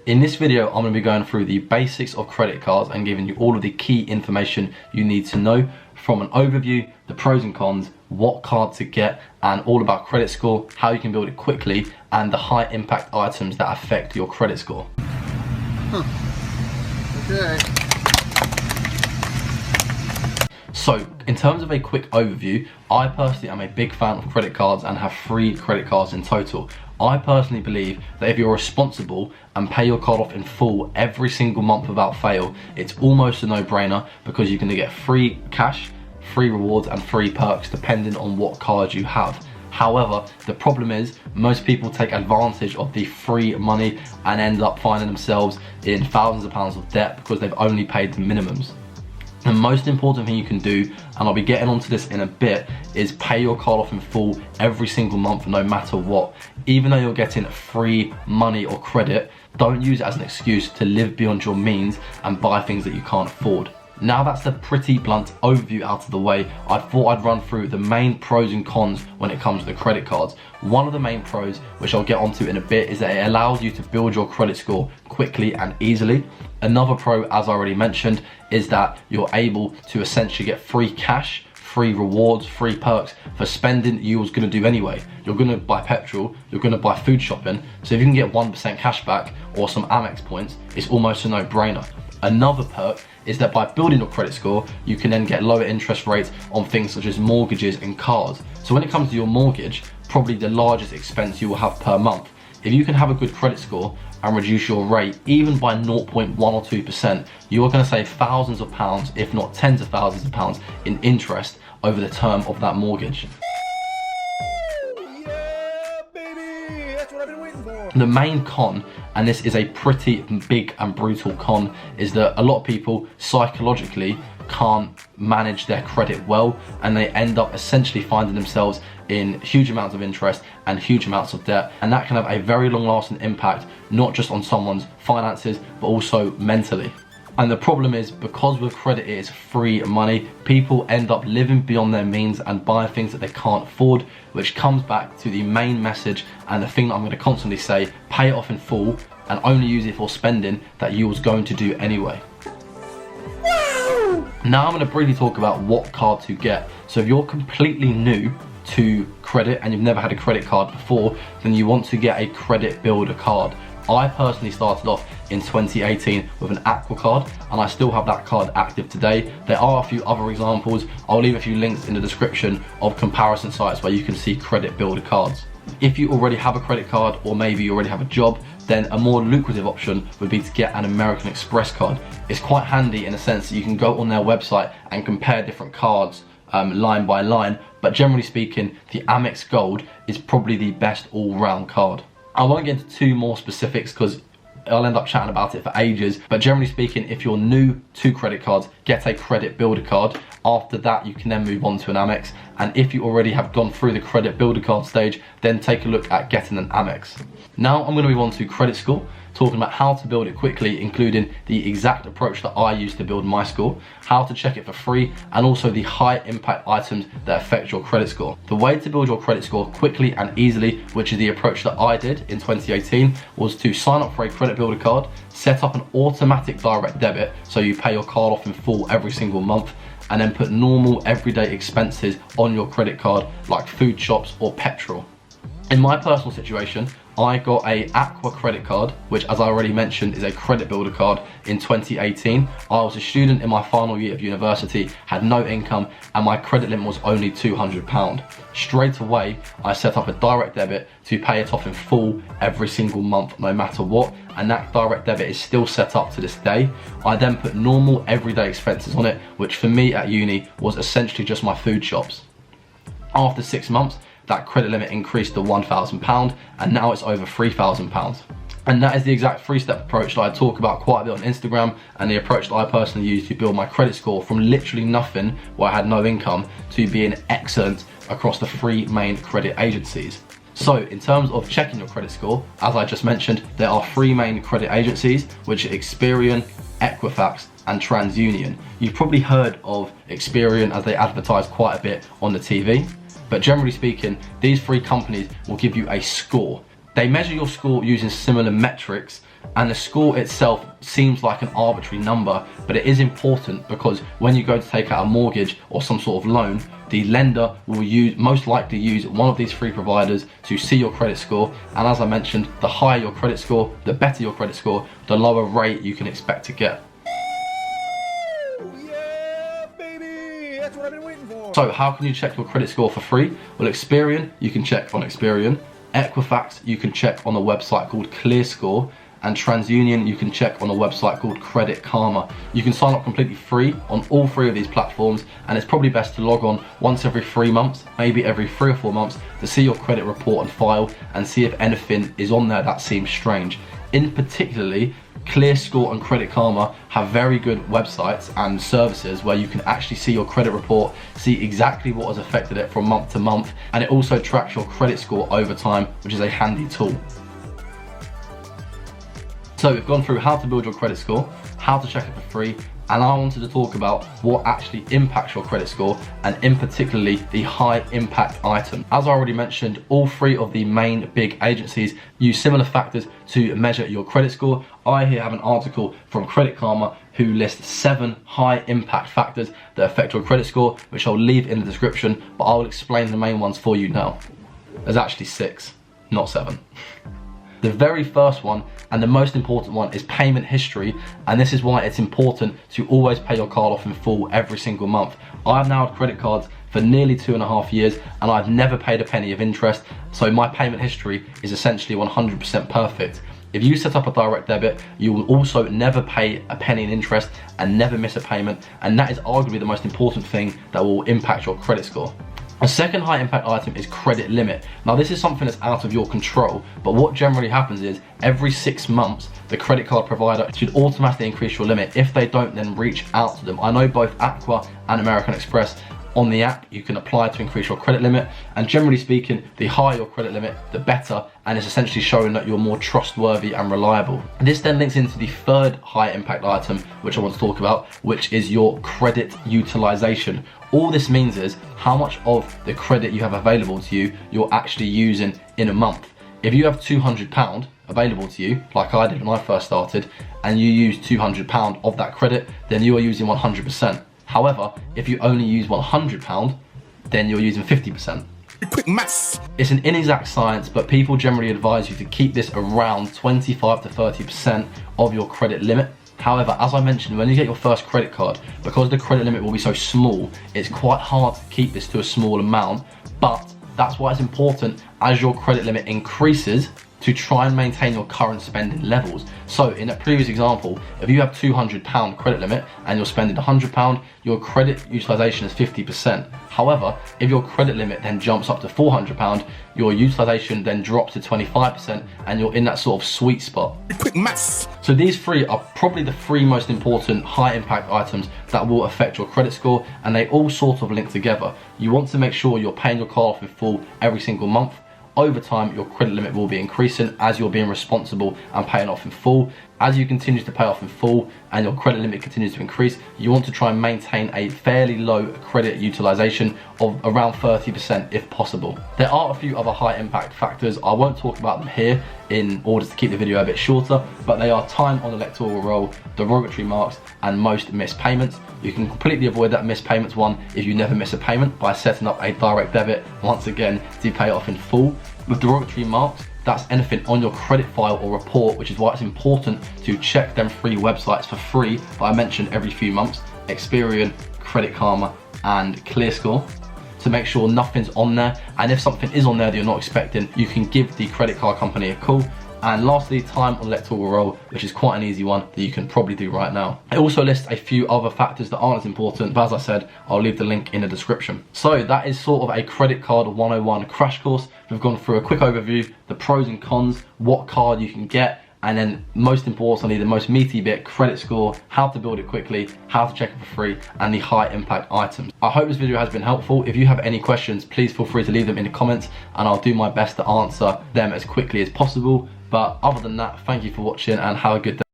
In this video, I'm going to be going through the basics of credit cards and giving you all of the key information you need to know, from an overview, the pros and cons, what card to get, and all about credit score, how you can build it quickly, and the high impact items that affect your credit score. Okay. So, in terms of a quick overview, I personally am a big fan of credit cards and have 3 credit cards in total. I personally believe that if you're responsible and pay your card off in full every single month without fail, it's almost a no-brainer, because you're going to get free cash, free rewards and free perks depending on what card you have. However, the problem is most people take advantage of the free money and end up finding themselves in thousands of pounds of debt because they've only paid the minimums. The most important thing you can do, and I'll be getting onto this in a bit, is pay your card off in full every single month no matter what. Even though you're getting free money or credit, don't use it as an excuse to live beyond your means and buy things that you can't afford. Now that's the pretty blunt overview out of the way, I thought I'd run through the main pros and cons when it comes to the credit cards. One of the main pros, which I'll get onto in a bit, is that it allows you to build your credit score quickly and easily. Another pro, as I already mentioned, is that you're able to essentially get free cash, free rewards, free perks for spending you was going to do anyway. You're going to buy petrol, you're going to buy food shopping, so if you can get 1% cash back or some Amex points, it's almost a no-brainer. Another perk is that by building your credit score, you can then get lower interest rates on things such as mortgages and cars. So when it comes to your mortgage, probably the largest expense you will have per month, if you can have a good credit score and reduce your rate even by 0.1 or 2%, you are going to save thousands of pounds, if not tens of thousands of pounds, in interest over the term of that mortgage. The main con, and this is a pretty big and brutal con, is that a lot of people psychologically can't manage their credit well, and they end up essentially finding themselves in huge amounts of interest and huge amounts of debt, and that can have a very long-lasting impact, not just on someone's finances but also mentally. And the problem is, because with credit it is free money, people end up living beyond their means and buying things that they can't afford, which comes back to the main message and the thing that I'm going to constantly say: pay it off in full and only use it for spending that you was going to do anyway. Now I'm going to briefly talk about what card to get. So if you're completely new to credit and you've never had a credit card before, then you want to get a credit builder card. I personally started off in 2018 with an Aqua card, and I still have that card active today. There are a few other examples. I'll leave a few links in the description of comparison sites where you can see credit builder cards. If you already have a credit card, or maybe you already have a job, then a more lucrative option would be to get an American Express card. It's quite handy in the sense that you can go on their website and compare different cards line by line, but generally speaking, the Amex Gold is probably the best all-round card. I won't get into too more specifics because I'll end up chatting about it for ages, but generally speaking, if you're new to credit cards, get a credit builder card. After that, you can then move on to an Amex, and if you already have gone through the credit builder card stage, then take a look at getting an Amex. Now I'm going to move on to credit score, talking about how to build it quickly, including the exact approach that I use to build my score, how to check it for free, and also the high impact items that affect your credit score. The way to build your credit score quickly and easily, which is the approach that I did in 2018, was to sign up for a credit builder card, set up an automatic direct debit, so you pay your card off in full every single month, and then put normal everyday expenses on your credit card like food shops or petrol. In my personal situation, I got a Aqua credit card, which, as I already mentioned, is a credit builder card, in 2018. I was a student in my final year of university, had no income, and my credit limit was only £200. Straight away, I set up a direct debit to pay it off in full every single month, no matter what, and that direct debit is still set up to this day. I then put normal everyday expenses on it, which for me at uni was essentially just my food shops. After 6 months, that credit limit increased to £1,000, and now it's over £3,000. And that is the exact 3-step approach that I talk about quite a bit on Instagram, and the approach that I personally use to build my credit score from literally nothing, where I had no income, to being excellent across the 3 main credit agencies. So in terms of checking your credit score, as I just mentioned, there are 3 main credit agencies, which are Experian, Equifax and TransUnion. You've probably heard of Experian as they advertise quite a bit on the TV. But generally speaking, these 3 companies will give you a score. They measure your score using similar metrics And the score itself seems like an arbitrary number, but it is important because when you go to take out a mortgage or some sort of loan, the lender will most likely use one of these three providers to see your credit score. And as I mentioned, the higher your credit score, the better your credit score, the lower rate you can expect to get. Yeah, baby, that's what I've been waiting for. So how can you check your credit score for free? Well, Experian, you can check on Experian. Equifax, you can check on a website called ClearScore. And TransUnion, you can check on a website called Credit Karma. You can sign up completely free on all three of these platforms, and it's probably best to log on once every 3 months, maybe every 3 or 4 months, to see your credit report and file and see if anything is on there that seems strange. In particularly, ClearScore and Credit Karma have very good websites and services where you can actually see your credit report, see exactly what has affected it from month to month, and it also tracks your credit score over time, which is a handy tool. So we've gone through how to build your credit score, how to check it for free, and I wanted to talk about what actually impacts your credit score, and in particularly the high impact item. As I already mentioned, all three of the main big agencies use similar factors to measure your credit score. I here have an article from Credit Karma who lists 7 high impact factors that affect your credit score, which I'll leave in the description, but I will explain the main ones for you now. There's actually 6, not 7. The very first one and the most important one is payment history, and this is why it's important to always pay your card off in full every single month. I've now had credit cards for nearly 2.5 years and I've never paid a penny of interest, so my payment history is essentially 100% perfect. If you set up a direct debit, you will also never pay a penny in interest and never miss a payment, and that is arguably the most important thing that will impact your credit score. A second high impact item is credit limit. Now this is something that's out of your control, but what generally happens is every 6 months the credit card provider should automatically increase your limit. If they don't, then reach out to them. I know both Aqua and American Express on the app you can apply to increase your credit limit, and generally speaking, the higher your credit limit, the better, and it's essentially showing that you're more trustworthy and reliable. This then links into the third high impact item which I want to talk about, which is your credit utilization. All this means is how much of the credit you have available to you you're actually using in a month. If you have £200 available to you, like I did when I first started, and you use £200 of that credit, then you are using 100%. However, if you only use £100, then you're using 50%. Quick maths. It's an inexact science, but people generally advise you to keep this around 25 to 30% of your credit limit. However, as I mentioned, when you get your first credit card, because the credit limit will be so small, it's quite hard to keep this to a small amount, but that's why it's important as your credit limit increases to try and maintain your current spending levels. So in a previous example, if you have £200 credit limit and you're spending £100, your credit utilization is 50%. However, if your credit limit then jumps up to £400, your utilization then drops to 25% and you're in that sort of sweet spot. Quick maths. So these 3 are probably the 3 most important high impact items that will affect your credit score, and they all sort of link together. You want to make sure you're paying your card off in full every single month. Over time, your credit limit will be increasing as you're being responsible and paying off in full. As you continue to pay off in full and your credit limit continues to increase, you want to try and maintain a fairly low credit utilization of around 30% if possible. There are a few other high impact factors. I won't talk about them here in order to keep the video a bit shorter, but they are time on electoral roll, derogatory marks, and most missed payments. You can completely avoid that missed payments one if you never miss a payment by setting up a direct debit, once again, to pay it off in full. With derogatory marks, that's anything on your credit file or report, which is why it's important to check them 3 websites for free that I mentioned every few months: Experian, Credit Karma, and ClearScore, to make sure nothing's on there. And if something is on there that you're not expecting, you can give the credit card company a call. And lastly, time on electoral roll, which is quite an easy one that you can probably do right now. It also lists a few other factors that aren't as important, but as I said, I'll leave the link in the description. So that is sort of a credit card 101 crash course. We've gone through a quick overview, the pros and cons, what card you can get, and then most importantly, the most meaty bit, credit score, how to build it quickly, how to check it for free, and the high impact items. I hope this video has been helpful. If you have any questions, please feel free to leave them in the comments and I'll do my best to answer them as quickly as possible. But other than that, thank you for watching and have a good day.